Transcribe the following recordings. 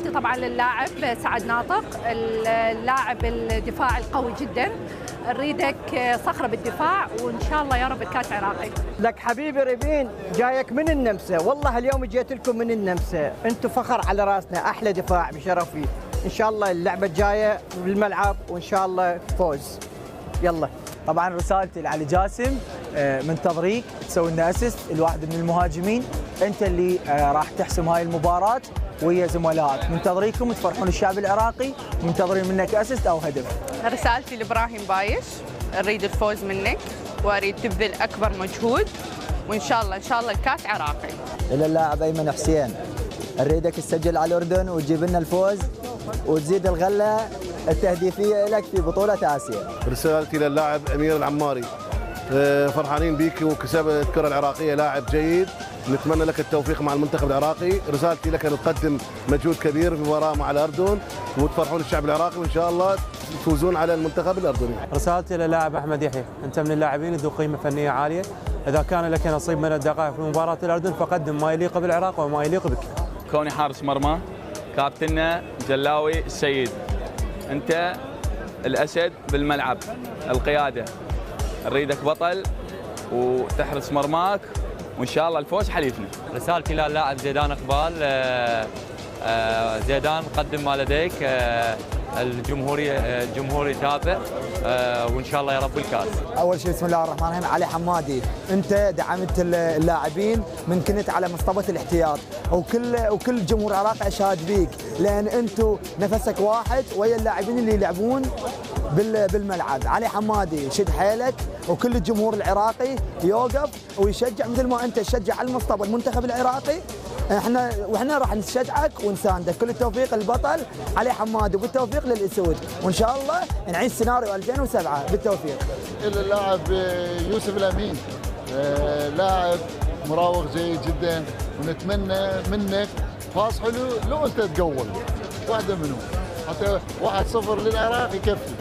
تحياتي طبعا للاعب سعد ناطق، اللاعب الدفاع القوي جدا. نريدك صخرة بالدفاع، وإن شاء الله يا رب الكاس عراقي. لك حبيبي ريبين، جايك من النمسا، والله اليوم جيت لكم من النمسا، انتم فخر على راسنا، احلى دفاع بشرفي. ان شاء الله اللعبة الجاية بالملعب، وان شاء الله فوز. يلا. طبعا رسالتي لعلي جاسم، منتظريك تسوي لنا اسيست، الواحد من المهاجمين، انت اللي راح تحسم هاي المباراه ويا زملائك، منتظريكم تفرحون الشعب العراقي، منتظرين منك اسيست او هدف. رسالتي لابراهيم بايش، اريد الفوز منك واريد تبذل اكبر مجهود، وان شاء الله الكاس عراقي. الى اللاعب ايمن حسين، نريدك تسجل على الاردن وتجيب لنا الفوز وتزيد الغله التهديفيه لك في بطوله اسيا. رسالتي للاعب امير العماري، فرحانين بيك وكسب الكره العراقيه، لاعب جيد، نتمنى لك التوفيق مع المنتخب العراقي. رسالتي لك ان تقدم مجهود كبير في مباراه مع الاردن وتفرحون الشعب العراقي، وان شاء الله تفوزون على المنتخب الاردني. رسالتي للاعب احمد يحيى، انت من اللاعبين ذو قيمه فنيه عاليه، اذا كان لك نصيب من الدقائق في مباراه الاردن فقدم ما يليق بالعراق وما يليق بك. كوني حارس مرمى، كابتننا جلاوي السيد، انت الاسد بالملعب، القياده، نريدك بطل وتحرس مرماك، وان شاء الله الفوز حليفنا. رسالتي للاعب زيدان اقبال، زيدان قدم ما لديك، الجمهور يتابع، وان شاء الله يا رب الكاس. اول شيء بسم الله الرحمن الرحيم، علي حمادي، انت دعمت اللاعبين من كنت على مصطبه الاحتياط، وكل الجمهور العراقي اشهد بيك، لان انتم نفسك واحد ويا اللاعبين اللي يلعبون بالملعب. علي حمادي شد حيلك، وكل الجمهور العراقي يوقف ويشجع مثل ما انت تشجع على المصطبه المنتخب العراقي. واحنا راح نشجعك ونساندك. كل التوفيق للبطل علي حمادي، وبالتوفيق للاسود، وان شاء الله نعيش سيناريو 2007 بالتوفيق. اللاعب يوسف الامين، لاعب مراوغ جيد جدا، ونتمنى منك فاز حلو. لو انت تقول واحده منهم حتى 1-0 للعراق يكفي.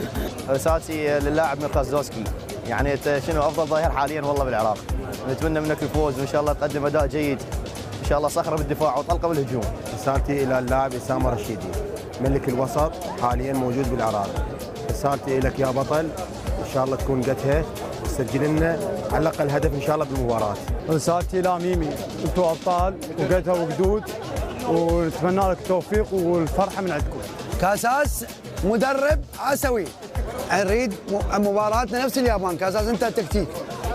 رسالتي للاعب ميركاز دوسكي، يعني انت شنو افضل ظهير حاليا والله بالعراق، نتمنى منك الفوز، وان شاء الله تقدم اداء جيد، ان شاء الله صخره بالدفاع وطلقه بالهجوم. رسالتي الى اللاعب اسامه رشيدي، ملك الوسط حاليا موجود بالعراق، رسالتي لك يا بطل، ان شاء الله تكون قتها، تسجل لنا على الاقل هدف ان شاء الله بالمباراه. رسالتي الى ميمي، انتم ابطال وقتها وقدود، ونتمنى لك التوفيق والفرحه من عندكم. كاساس مدرب اسيوي، نريد مباراتنا نفس اليابان. كاساس انت تكتيك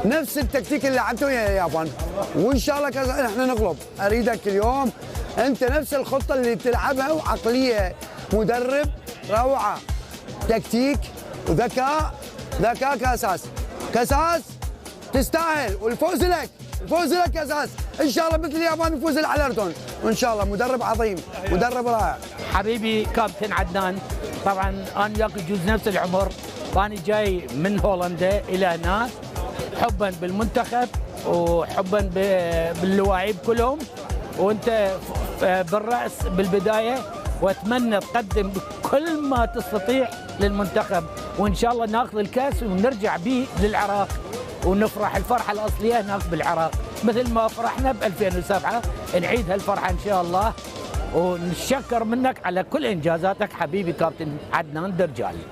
نفس التكتيك اللي لعبته ويا اليابان، وان شاء الله كاساس احنا نغلب. اريدك اليوم انت نفس الخطه اللي تلعبها، وعقليه مدرب روعه، تكتيك وذكاء كاساس تستاهل، والفوز لك، الفوز لك كاساس. ان شاء الله مثل اليابان نفوز على الاردن، وان شاء الله مدرب عظيم، مدرب رائع. حبيبي كابتن عدنان، طبعا انا وياك يجوز نفس العمر، وانا جاي من هولندا الى هنا حبا بالمنتخب وحبا باللواعيب كلهم، وانت بالراس بالبدايه، واتمنى تقدم بكل ما تستطيع للمنتخب، وان شاء الله ناخذ الكاس ونرجع به للعراق ونفرح الفرحه الاصليه هناك بالعراق، مثل ما فرحنا ب 2007 نعيد هالفرحه ان شاء الله. ونشكر منك على كل انجازاتك حبيبي كابتن عدنان درجالي.